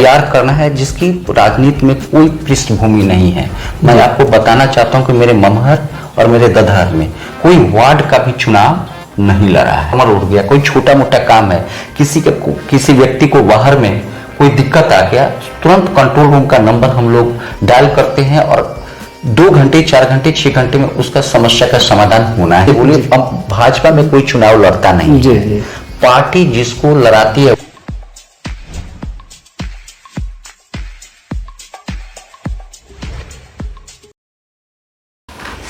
तैयार करना है जिसकी राजनीति में कोई पृष्ठभूमि नहीं है। मैं आपको बताना चाहता हूं कि मेरे ममहर और मेरे ददहर में कोई वार्ड का भी चुनाव नहीं लड़ा है। कमर उठ गया, कोई छोटा मोटा काम है, किसी व्यक्ति को बाहर में कोई दिक्कत आ गया, तुरंत कंट्रोल रूम का नंबर हम लोग डायल करते हैं और 2 घंटे 4 घंटे 6 घंटे में उसका समस्या का समाधान होना है। बोलिए, अब भाजपा में कोई चुनाव लड़ता नहीं है। पार्टी जिसको लड़ाती है।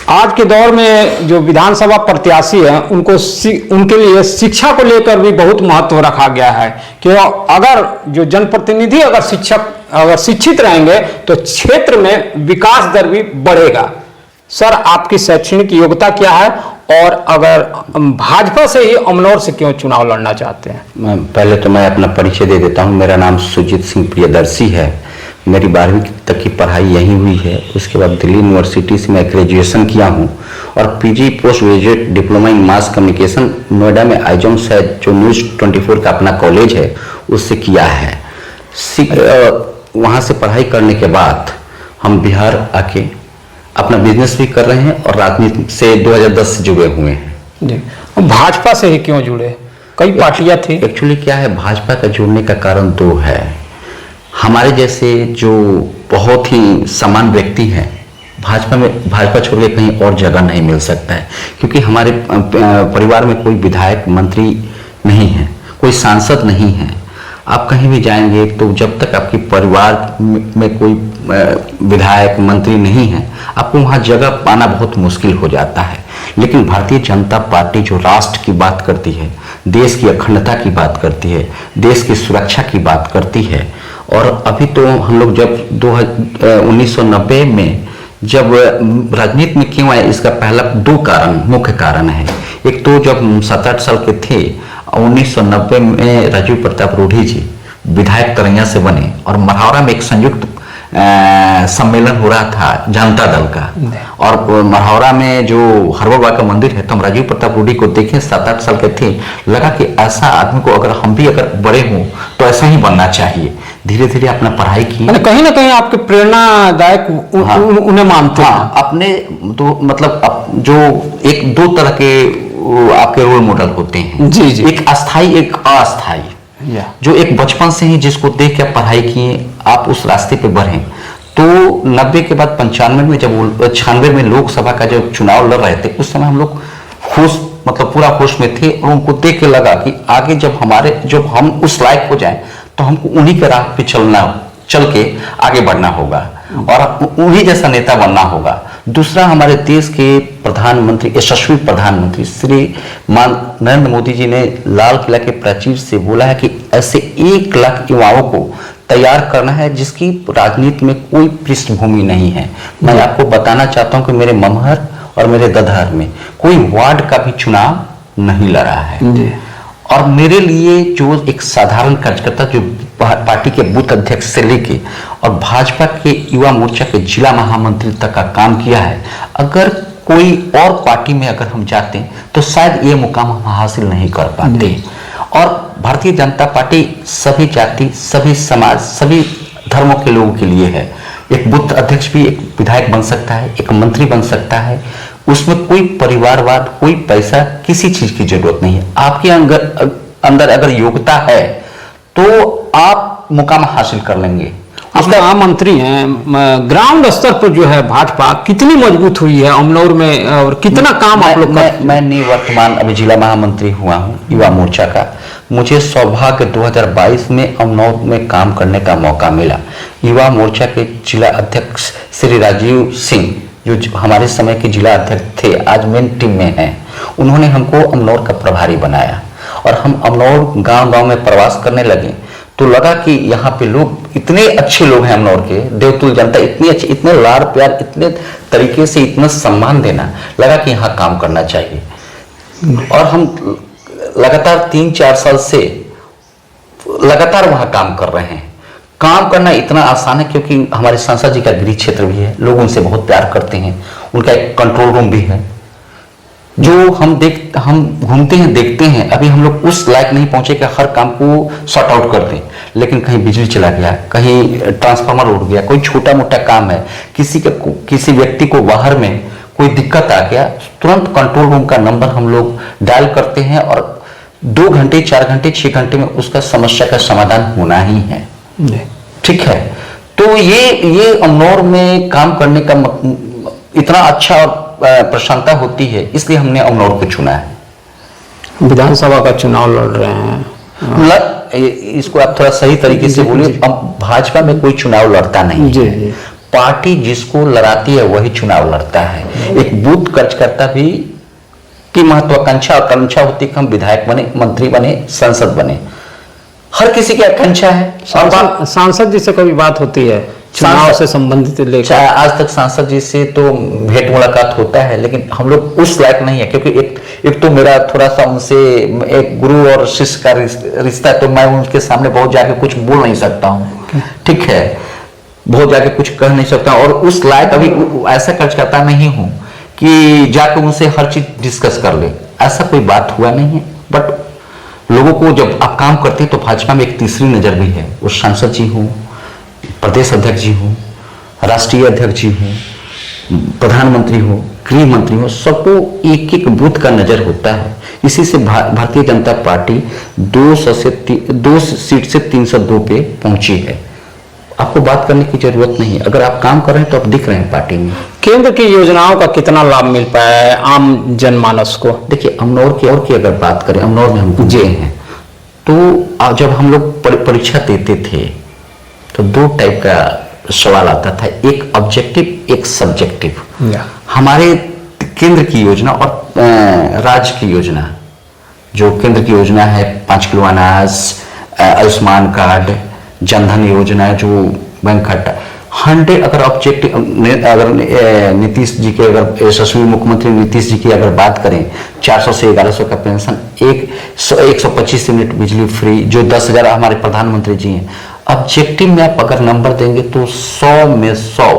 आज के दौर में जो विधानसभा प्रत्याशी हैं उनके लिए शिक्षा को लेकर भी बहुत महत्व रखा गया है कि अगर जो जनप्रतिनिधि अगर शिक्षित रहेंगे तो क्षेत्र में विकास दर भी बढ़ेगा। सर, आपकी शैक्षणिक योग्यता क्या है और अगर भाजपा से ही अमनौर से क्यों चुनाव लड़ना चाहते हैं? पहले तो मैं अपना परिचय दे देता हूं। मेरा नाम सुजीत सिंह प्रियदर्शी है। मेरी 12वीं तक की पढ़ाई यहीं हुई है। उसके बाद दिल्ली यूनिवर्सिटी से मैं ग्रेजुएशन किया हूं और PG post graduate diploma in mass communication Noida में आईजॉम्स है, जो न्यूज़ 24 का अपना कॉलेज है, उससे किया है। वहां से पढ़ाई करने के बाद हम बिहार आके अपना बिजनेस भी कर रहे हैं और राजनीति से 2010 से जुड़े हुए हैं। जी, भाजपा से ही क्यों जुड़े? कई पार्टियां थी। एक्चुअली क्या है, भाजपा का जुड़ने का कारण 2 है। हमारे जैसे जो बहुत ही समान व्यक्ति हैं, भाजपा छोड़ के कहीं और जगह नहीं मिल सकता है, क्योंकि हमारे परिवार में कोई विधायक मंत्री नहीं है, कोई सांसद नहीं है। आप कहीं भी जाएंगे तो जब तक आपके परिवार में कोई विधायक मंत्री नहीं है, आपको वहाँ जगह पाना बहुत मुश्किल हो जाता है। लेकिन भारतीय जनता पार्टी जो राष्ट्र की बात करती है, देश की अखंडता की बात करती है, देश की सुरक्षा की बात करती है, और अभी तो हम लोग जब 1990 में जब राजनीति में क्यों आए, इसका पहला 2 कारण, मुख्य कारण है। एक तो जब हम 7-8 साल के थे, 1990 में राजीव प्रताप रूढ़ी जी विधायक तरैया से बने और मढ़ौरा में एक संयुक्त सम्मेलन हो रहा था जनता दल का, और मढ़ौरा में जो हरबा का मंदिर है, तो हम राजीव प्रताप रूढ़ी को देखें, 7-8 साल के थे, लगा कि ऐसा आदमी को अगर हम भी अगर बड़े हों तो ऐसा ही बनना चाहिए। धीरे धीरे अपना पढ़ाई की, कहीं ना कहीं आपके प्रेरणादायक उन्हें मानते हैं। अपने तो मतलब जो 1-2 तरह के आपके रोल मॉडल होते हैं। जी जी। एक अस्थाई, एक अस्थाई। जो एक बचपन से ही जिसको देख के पढ़ाई किए, आप उस रास्ते पे बढ़े। तो 90 के बाद 95 में, जब 96 में लोकसभा का जब चुनाव लड़ रहे थे, उस समय हम लोग खुश, मतलब पूरा होश में थे, और उनको देख के लगा कि आगे जब हम उस लायक हो जाएं तो हमको उन्हीं के राह पे चल के आगे बढ़ना होगा और उन्हीं जैसा नेता बनना होगा। दूसरा, हमारे देश के प्रधानमंत्री, यशस्वी प्रधानमंत्री श्री नरेंद्र मोदी जी ने लाल किला के प्राचीर से बोला है कि ऐसे 1 लाख युवाओं को तैयार करना है जिसकी राजनीति में कोई पृष्ठभूमि नहीं है। मैं आपको बताना चाहता हूं कि मेरे ममहर और मेरे ददहर में कोई वार्ड का भी चुनाव नहीं लड़ा है। और मेरे लिए जो एक साधारण कार्यकर्ता, जो पार्टी के बूथ अध्यक्ष से लेके और भाजपा के युवा मोर्चा के जिला महामंत्री तक का काम किया है, अगर कोई और पार्टी में अगर हम जाते तो शायद ये मुकाम हम हासिल नहीं कर पाते। और भारतीय जनता पार्टी सभी जाति, सभी समाज, सभी धर्मों के लोगों के लिए है। एक बूथ अध्यक्ष भी एक विधायक बन सकता है, एक मंत्री बन सकता है। उसमें कोई परिवारवाद, कोई पैसा, किसी चीज की जरूरत नहीं है। आपके अंदर अगर योग्यता है तो आप मुकाम हासिल कर लेंगे। आप महामंत्री हैं, ग्राउंड स्तर पर जो है भाजपा कितनी मजबूत हुई है अमनौर में, और कितना काम आप लोग मैं निवर्तमान अभी जिला महामंत्री हुआ हूँ युवा मोर्चा का। मुझे सौभाग्य 2022 में अमनौर में काम करने का मौका मिला। युवा मोर्चा के जिला अध्यक्ष श्री राजीव सिंह, जो हमारे समय के जिला अध्यक्ष थे, आज मेन टीम में हैं, उन्होंने हमको अमनौर का प्रभारी बनाया और हम अमनौर गांव-गांव में प्रवास करने लगे। तो लगा कि यहाँ पे लोग इतने अच्छे लोग हैं, अमनौर के देवतुल जनता इतनी अच्छी, इतने लाड़ प्यार, इतने तरीके से इतना सम्मान देना, लगा कि यहाँ काम करना चाहिए। और हम लगातार 3-4 साल से लगातार वहाँ काम कर रहे हैं। काम करना इतना आसान है क्योंकि हमारे सांसद जी का गृह क्षेत्र भी है, लोग उनसे बहुत प्यार करते हैं, उनका एक कंट्रोल रूम भी है। जो हम घूमते हैं, देखते हैं, अभी हम लोग उस लायक नहीं पहुंचे कि हर काम को सॉर्ट आउट कर दें। लेकिन कहीं बिजली चला गया, कहीं ट्रांसफार्मर उड़ गया, कोई छोटा मोटा काम है, किसी व्यक्ति को बाहर में कोई दिक्कत आ गया, तुरंत कंट्रोल रूम का नंबर हम लोग डायल करते हैं और 2 घंटे, 4 घंटे, 6 घंटे में उसका समस्या का समाधान होना ही है। ठीक है, तो ये अमनौर में काम करने का इतना अच्छा और प्रसन्नता होती है, इसलिए हमने अमनौर को चुना है। विधानसभा का चुनाव लड़ रहे हैं, इसको आप थोड़ा सही तरीके से बोलिए। अब भाजपा में कोई चुनाव लड़ता नहीं जी, है। जी। पार्टी जिसको लड़ाती है वही चुनाव लड़ता है। एक बूथ कार्यकर्ता भी की महत्वाकांक्षा और आकांक्षा होती है कि हम विधायक बने, मंत्री बने, सांसद बने। हर किसी की आकांक्षा है। और सांसद जी से कभी बात होती है चुनाव से संबंधित लेकर? आज तक सांसद जी से तो भेंट मुलाकात होता है, लेकिन हम लोग उस लायक नहीं है, क्योंकि एक तो मेरा थोड़ा सा उनसे एक गुरु और शिष्य का रिश्ता है, तो मैं उनके सामने बहुत जाके कुछ बोल नहीं सकता हूँ। ठीक है, बहुत जाके कुछ कह नहीं सकता, और उस लायक अभी ऐसा कर्ज करता नहीं हूँ कि जाके उनसे हर चीज डिस्कस कर ले, ऐसा कोई बात हुआ नहीं है। बट लोगों को जब आप काम करते हैं तो भाजपा में एक तीसरी नजर भी है। वो सांसद जी हूँ, प्रदेश अध्यक्ष जी हूँ, राष्ट्रीय अध्यक्ष जी हूँ, प्रधानमंत्री हो, गृह मंत्री हो, सबको एक एक बूथ का नजर होता है। इसी से भारतीय जनता पार्टी 2 सीट से 302 पे पहुंची है। आपको बात करने की जरूरत नहीं, अगर आप काम कर रहे हैं तो आप दिख रहे हैं पार्टी में। केंद्र की योजनाओं का कितना लाभ मिल पाया है आम जनमानस को? देखिए, अमनौर की अगर बात करें, अमनौर में हम पूजे हैं, तो जब हम लोग परीक्षा देते थे तो 2 टाइप का सवाल आता था, एक ऑब्जेक्टिव, एक सब्जेक्टिव। हमारे केंद्र की योजना और राज्य की योजना, जो केंद्र की योजना है 5 किलो अनाज, आयुष्मान कार्ड, जनधन योजना, जो बैंक खाता 100, अगर ऑब्जेक्टिव, अगर नीतीश जी के, अगर यशस्वी मुख्यमंत्री नीतीश जी की अगर बात करें, 400 से 1100 का पेंशन, 125 यूनिट बिजली फ्री, जो 10,000 हमारे प्रधानमंत्री जी हैं। ऑब्जेक्टिव में आप अगर नंबर देंगे तो 100 में 100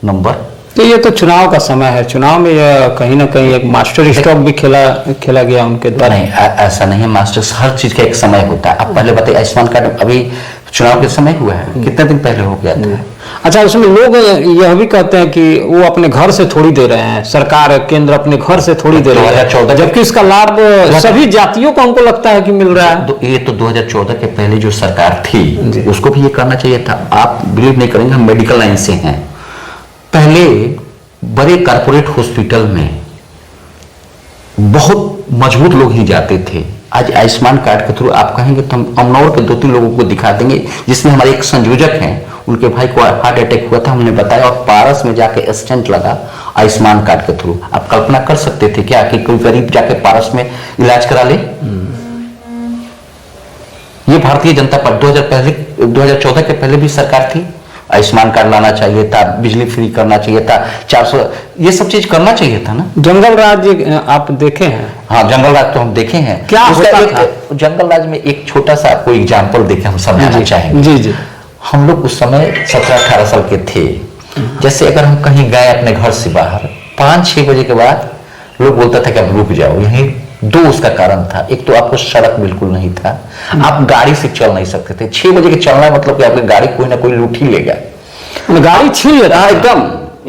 नंबर। तो ये तो चुनाव का समय है, चुनाव में कहीं ना कहीं एक मास्टर स्ट्रोक भी खेला गया उनके द्वारा। नहीं, ऐसा नहीं है मास्टर, हर चीज का एक समय होता है। आप पहले बताइए, आयुष्मान कार्ड अभी चुनाव के समय हुआ है, कितने दिन पहले हो गया था? अच्छा, उसमें लोग यह भी कहते हैं कि वो अपने घर से थोड़ी दे रहे हैं, सरकार केंद्र अपने घर से थोड़ी दे रही है, जबकि इसका लाभ सभी जातियों को हमको लगता है कि मिल रहा है। ये तो 2014 के पहले जो सरकार थी उसको भी ये करना चाहिए था। आप बिलीव नहीं करेंगे, हम मेडिकल लाइन से हैं। पहले बड़े कारपोरेट हॉस्पिटल में बहुत मजबूत लोग ही जाते थे। आज आयुष्मान कार्ड के थ्रू आप कहेंगे तो हम अमनौर के 2-3 लोगों को दिखा देंगे, जिसमें हमारे एक संयोजक हैं, उनके भाई को हार्ट अटैक हुआ था, हमने बताया, और पारस में जाके स्टेंट लगा आयुष्मान कार्ड के थ्रू। आप कल्पना कर सकते थे क्या कि कोई गरीब जाके पारस में इलाज करा ले? ये भारतीय जनता पार्टी 2014 के पहले भी सरकार थी। आयुष्मान कार्ड लाना चाहिए था, बिजली फ्री करना चाहिए था, 400, ये सब चीज करना चाहिए था ना। जंगल राज आप देखे हैं? हाँ, जंगल राज तो हम देखे हैं। क्या होता था? जंगल राज में एक छोटा सा आपको एग्जाम्पल देके हम समझाना चाहेंगे। जी जी। हम लोग उस समय 17-18 साल के थे। जैसे अगर हम कहीं गए अपने घर से बाहर 5-6 बजे के बाद, लोग बोलता था कि अब रुक जाओ। यही 2 उसका कारण था। एक तो आपको सड़क बिल्कुल नहीं था, आप गाड़ी से चल नहीं सकते थे। 6 बजे के चलना मतलब कि आपकी गाड़ी कोई ना कोई लूट ही लेगा, गाड़ी छीन लेता। एकदम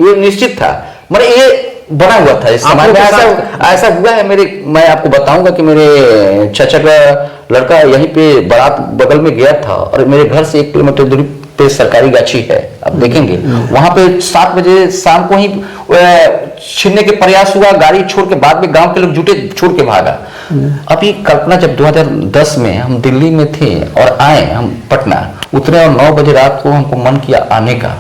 ये निश्चित था, मतलब ये बना हुआ था इस समाज में। ऐसा हुआ है। मैं आपको बताऊंगा कि मेरे चाचा का लड़का यहीं पे बारात बगल में गया था, और मेरे घर से 1 किलोमीटर दूरी पे सरकारी गाछी है, आप देखेंगे वहां पे 7 बजे शाम को ही छीनने के प्रयास हुआ। गाड़ी छोड़ के बाद में गांव के लोग जुटे, छोड़ के भागा। अभी कल्पना, जब 2010 में हम दिल्ली में थे और आए हम पटना, उतरे और 9 बजे रात को हमको मन किया आने का।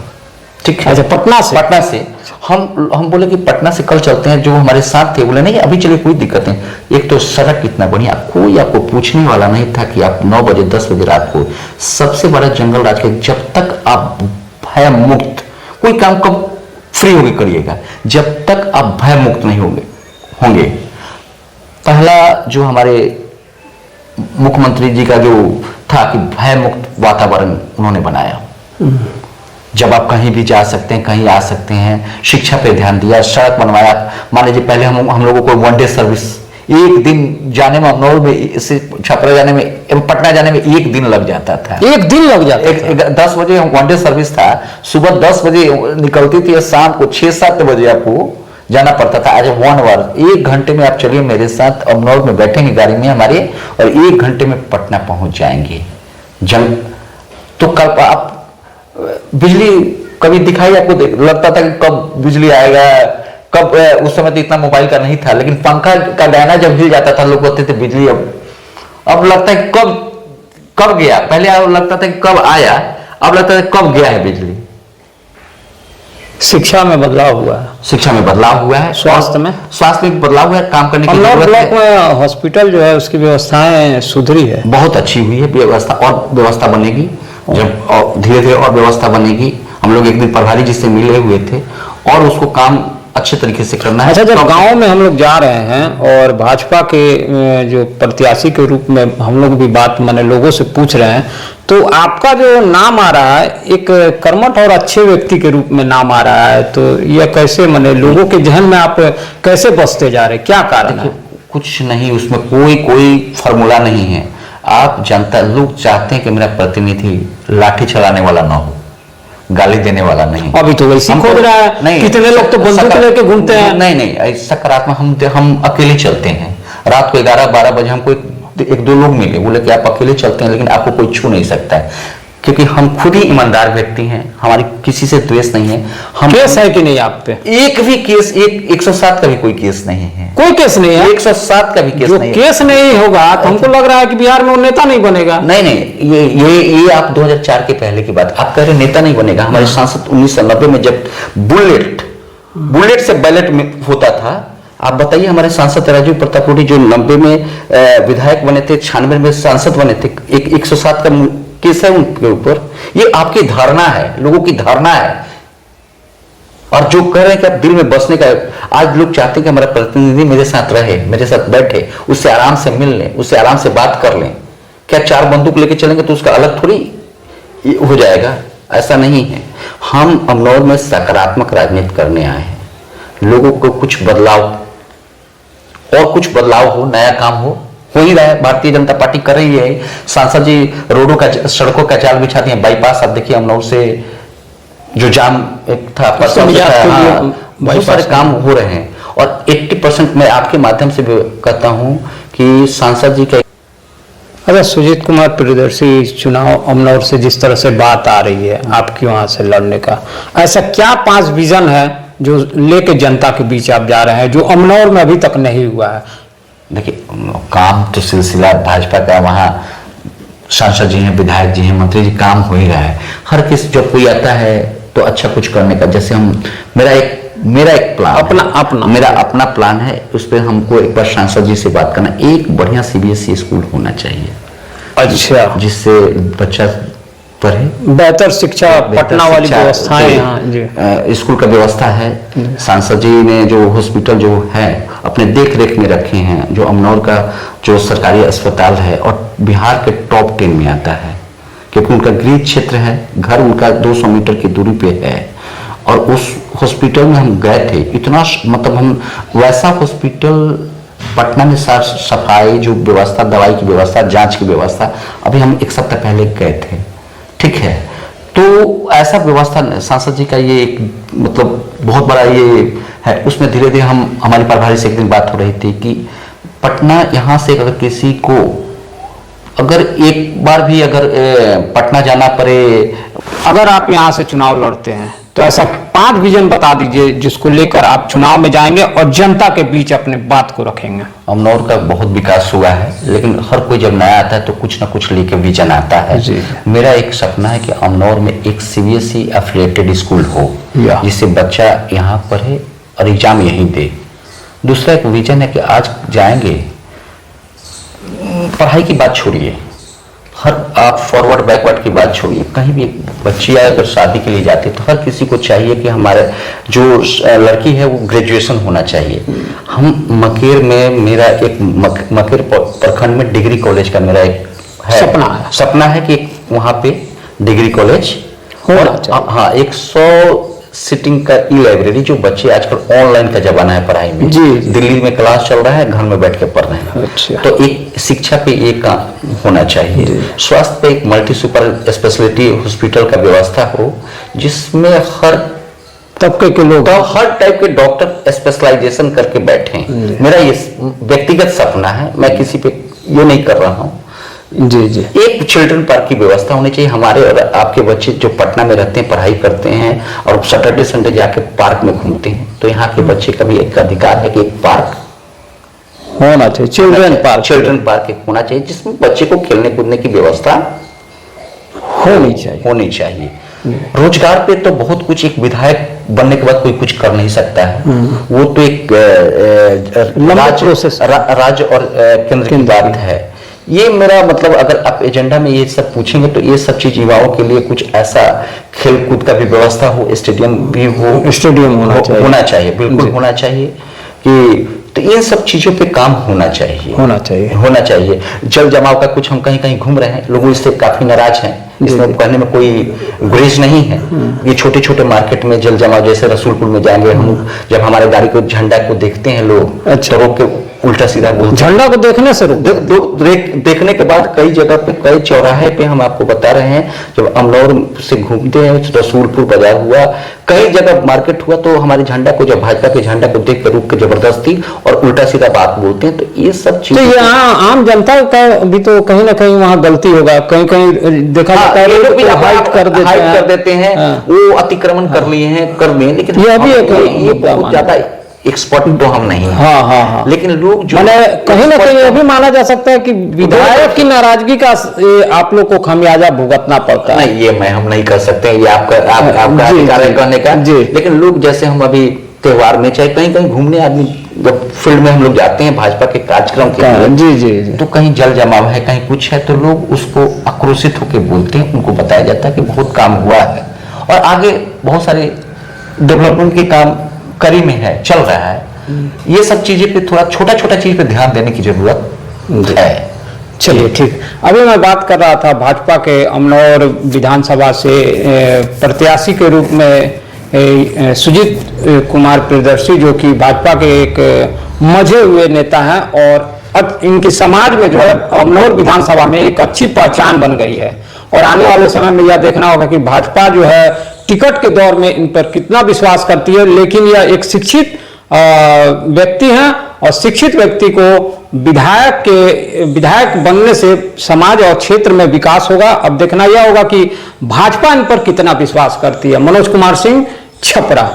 ठीक है, अच्छा, पटना से हम बोले कि पटना से कल चलते हैं। जो हमारे साथ थे बोले नहीं अभी चलिए, कोई दिक्कत नहीं। एक तो सड़क कितना बढ़िया, कोई आपको पूछने वाला नहीं था कि आप 9 बजे 10 बजे रात को। सबसे बड़ा जंगल राज के, जब तक आप भय मुक्त कोई काम कब फ्री होके करिएगा, जब तक आप भय मुक्त नहीं होंगे। पहला जो हमारे मुख्यमंत्री जी का जो था कि भय मुक्त वातावरण उन्होंने बनाया। जब आप कहीं भी जा सकते हैं, कहीं आ सकते हैं, शिक्षा पे ध्यान दिया, सड़क बनवाया। मान लीजिए पहले हम लोगों को वनडे सर्विस, एक दिन जाने में, अमनौर में से छपरा जाने में, पटना जाने में 1 दिन लग जाता था। 1 दिन लग जाता था। 10 बजे वनडे सर्विस था, सुबह 10 बजे निकलती थी, शाम को 6-7 बजे आपको जाना पड़ता था। आज 1 आवर, 1 घंटे में आप चलिए मेरे साथ, अमनौर में बैठेंगे गाड़ी में हमारे, और 1 घंटे में पटना पहुंच जाएंगे। तो कल आप बिजली कभी दिखाई आपको, लगता था कि कब बिजली आएगा, कब, उस समय तो इतना मोबाइल का नहीं था, लेकिन पंखा का डायना जब हिल जाता था लोग कहते थे बिजली, अब लगता है कब गया। पहले लगता था कि कब आया, अब लगता है कब गया है बिजली। शिक्षा में बदलाव हुआ है, शिक्षा में बदलाव हुआ है, स्वास्थ्य में भी बदलाव हुआ है, काम करने की जरूरत है। में हॉस्पिटल जो है उसकी व्यवस्थाएं सुधरी है, बहुत अच्छी हुई है व्यवस्था, और व्यवस्था बनेगी, जब धीरे धीरे और व्यवस्था बनेगी। हम लोग एक दिन प्रभारी जी से मिले हुए थे, और उसको काम अच्छे तरीके से करना है। अच्छा, जब गांव में हम लोग जा रहे हैं और भाजपा के जो प्रत्याशी के रूप में हम लोग भी बात माने लोगों से पूछ रहे हैं, तो आपका जो नाम आ रहा है एक कर्मठ और अच्छे व्यक्ति के रूप में नाम आ रहा है, तो यह कैसे माने लोगों के जहन में आप कैसे बसते जा रहे हैं, क्या कारण है? कुछ नहीं, उसमें कोई फॉर्मूला नहीं है। आप जनता, लोग चाहते हैं कि मेरा प्रतिनिधि लाठी चलाने वाला ना हो, गाली देने वाला नहीं। अभी तो वैसे खोज रहा है, नहीं, कितने लोग तो बंदूक लेके घूमते हैं। नहीं, सकारात्मक, हम अकेले चलते हैं। रात को 11-12 बजे हमको 1-2 लोग मिले, बोले कि आप अकेले चलते हैं, लेकिन आपको कोई छू नहीं सकता है, क्योंकि हम खुद ही ईमानदार व्यक्ति हैं, हमारी किसी से द्वेष नहीं है। हम केस है कि नहीं आप पे? एक भी केस, 107 का भी कोई केस नहीं है, कोई केस नहीं है, 107 का भी केस नहीं है। केस नहीं होगा तो हमको लग रहा है कि बिहार में वो नेता नहीं बनेगा। नहीं, ये आप 2004 के पहले की बात, आप कह रहे नेता नहीं बनेगा। हमारे सांसद 1990 में जब बुलेट से बैलेट में होता था, आप बताइए, हमारे सांसद राजीव प्रताप रूडी जो 90 में विधायक बने थे, 96 में सांसद बने थे, 107 का केस है उनके ऊपर। ये आपकी धारणा है, लोगों की धारणा है, और जो कह रहे हैं कि आप दिल में बसने का। आज लोग चाहते हैं कि हमारा प्रतिनिधि मेरे साथ रहे, मेरे साथ बैठे, उससे आराम से मिल लें, उससे आराम से बात कर लें। क्या 4 बंदूक लेके चलेंगे तो उसका अलग थोड़ी हो जाएगा? ऐसा नहीं है। हम अमनौर में सकारात्मक राजनीति करने आए हैं, लोगों को कुछ बदलाव हो, नया काम हो ही रहा है। भारतीय जनता पार्टी कर रही है। सांसद जी रोडों का, सड़कों का जाल बिछा दिए, बाईपास आप देखिए अमनौर से जो जाम एक था, बहुत सारे काम हो रहे हैं। और 80% मैं आपके माध्यम से भी कहता हूं कि सांसद जी का। अच्छा, सुजीत कुमार प्रियदर्शी चुनाव अमनौर से जिस तरह से बात आ रही है आपकी वहां से लड़ने का, ऐसा क्या 5 विजन है जो लेके जनता के बीच आप जा रहे हैं, जो अमनौर में अभी तक नहीं हुआ है? देखिए, काम तो सिलसिला भाजपा का, वहाँ सांसद जी हैं, विधायक जी हैं, मंत्री जी, काम हो ही रहा है। हर किसी जब कोई आता है तो अच्छा कुछ करने का, जैसे मेरा एक प्लान, मेरा अपना प्लान है, उस पर हमको एक बार सांसद जी से बात करना। एक बढ़िया CBSE स्कूल होना चाहिए, अच्छा, जिससे बच्चा पढ़े, बेहतर शिक्षा, पटना वाली व्यवस्थाएं, स्कूल का व्यवस्था है। सांसद जी ने जो हॉस्पिटल जो है अपने देख रेख में रखे हैं, जो अमनौर का जो सरकारी अस्पताल है, और बिहार के टॉप 10 में आता है, क्योंकि उनका गृह क्षेत्र है, घर उनका 200 मीटर की दूरी पे है। और उस हॉस्पिटल में हम गए थे, इतना मतलब हम वैसा हॉस्पिटल पटना में साफ सफाई, जो व्यवस्था, दवाई की व्यवस्था, जांच की व्यवस्था, अभी हम 1 सप्ताह पहले गए थे, ठीक है। तो ऐसा व्यवस्था सांसद जी का ये एक मतलब बहुत बड़ा ये है। उसमें धीरे धीरे हमारी प्रभारी से एक दिन बात हो रही थी कि पटना, यहाँ से अगर किसी को अगर एक बार भी अगर पटना जाना पड़े, अगर आप यहाँ से चुनाव लड़ते हैं तो ऐसा 5 विजन बता दीजिए जिसको लेकर आप चुनाव में जाएंगे और जनता के बीच अपने बात को रखेंगे। अमनौर का बहुत विकास हुआ है, लेकिन हर कोई जब नया आता है तो कुछ ना कुछ लेके विजन आता है। मेरा एक सपना है कि अमनौर में एक CBSE एफिलिएटेड स्कूल हो, जिससे बच्चा यहाँ पढ़े और एग्जाम यहीं दे। दूसरा एक विजन है कि आज जाएंगे, पढ़ाई की बात छोड़िए, आप फॉरवर्ड बैकवर्ड की बात छोड़िए, कहीं भी बच्ची अगर शादी के लिए जाती है तो हर किसी को चाहिए कि हमारे जो लड़की है वो ग्रेजुएशन होना चाहिए। हम मकेर में, मेरा एक मकेर प्रखंड में डिग्री कॉलेज का मेरा एक है, सपना है कि वहाँ पे डिग्री कॉलेज होना और चाहिए। हाँ, 100 सीटिंग का ई लाइब्रेरी, जो बच्चे आजकल ऑनलाइन का जमाना है पढ़ाई में, जी। दिल्ली में क्लास चल रहा है, घर में बैठ के पढ़ रहे हैं। अच्छा। तो एक शिक्षा पे एक काम होना चाहिए, स्वास्थ्य पे एक मल्टी सुपर स्पेशलिटी हॉस्पिटल का व्यवस्था हो, जिसमें हर तबके के लोग, तो हर टाइप के डॉक्टर स्पेशलाइजेशन करके बैठे हैं। मेरा ये व्यक्तिगत सपना है, मैं किसी पे ये नहीं कर रहा हूँ। जी जी, एक चिल्ड्रन पार्क की व्यवस्था होनी चाहिए। हमारे और आपके बच्चे जो पटना में रहते हैं, पढ़ाई करते हैं और सैटरडे संडे जाके पार्क में घूमते हैं, तो यहाँ के बच्चे का भी एक अधिकार है कि एक पार्क होना चाहिए, चिल्ड्रन पार्क एक होना चाहिए, जिसमें बच्चे को खेलने कूदने की व्यवस्था होनी चाहिए। रोजगार पे तो बहुत कुछ, एक विधायक बनने के बाद कोई कुछ कर नहीं सकता है, वो तो एक राज्य और केंद्र की बात है। ये मेरा मतलब, अगर आप एजेंडा में ये सब पूछेंगे तो ये सब चीज युवाओं के लिए कुछ ऐसा खेल कूद का भी व्यवस्था हो, स्टेडियम भी हो, स्टेडियम होना चाहिए, बिल्कुल होना चाहिए कि, तो इन सब चीजों पे काम होना चाहिए। जल जमाव का कुछ हम कहीं कहीं घूम रहे हैं, लोग इससे काफी नाराज हैं, इसमें कहने में कोई गुरेज नहीं है। ये छोटे छोटे मार्केट में जल जमाव, जैसे रसूलपुर में जाएंगे हम, जब हमारे गाड़ी को झंडा को देखते हैं लोग, अच्छा, तो रोक के उल्टा सीधा बोलते हैं। झंडा को देखने से देखने के बाद कई जगह पे, कई चौराहे पे हम आपको बता रहे हैं, जब अमनौर से घूमते हैं, रसूलपुर बाजार हुआ, कई जगह मार्केट हुआ, तो हमारे झंडा को, जब भाजपा के झंडा को देख कर रुक के जबरदस्ती और उल्टा सीधा बात बोलते हैं, तो ये सब चीजें, तो यहाँ आम जनता का भी तो कहीं ना कहीं वहाँ गलती होगा, कहीं कहीं देखा जाता है हाइट कर देते हैं, वो अतिक्रमण कर लिए हैं, लेकिन ये भी ये बहुत ज्यादा एक्सपर्ट तो हम नहीं हैं। हाँ। लेकिन लोग जो कहीं ना कहीं ये भी माना जा सकता है कि विधायक की नाराजगी का आप लोग को खमियाजा भुगतना पड़ता है। नहीं, ये हम नहीं कर सकते, ये आपका अधिकार है कहने का। लेकिन लोग, जैसे हम अभी त्योहार में, चाहे कहीं कहीं घूमने आदमी, जब फील्ड में हम लोग जाते हैं भाजपा के कार्यक्रम के लिए, जी, तो कहीं जल जमाव है, कहीं कुछ है, तो लोग उसको आक्रोशित होकर बोलते हैं। उनको बताया जाता है कि बहुत काम हुआ है और आगे बहुत सारे डेवलपमेंट के काम करी में है, चल रहा है। ये सब चीजें पे थोड़ा छोटा छोटा चीज पे ध्यान देने की जरूरत है। चलिए ठीक। अभी मैं बात कर रहा था भाजपा के अमनौर विधानसभा से प्रत्याशी के रूप में सुजीत कुमार प्रियदर्शी, जो कि भाजपा के एक मजे हुए नेता हैं और इनके समाज में जो है अमनौर विधानसभा में एक अच्छी पहचान बन गई है। और आने वाले समय में यह देखना होगा कि भाजपा जो है टिकट के दौर में इन पर कितना विश्वास करती है। लेकिन यह एक शिक्षित व्यक्ति हैं और शिक्षित व्यक्ति को विधायक बनने से समाज और क्षेत्र में विकास होगा। अब देखना यह होगा कि भाजपा इन पर कितना विश्वास करती है। मनोज कुमार सिंह, छपरा।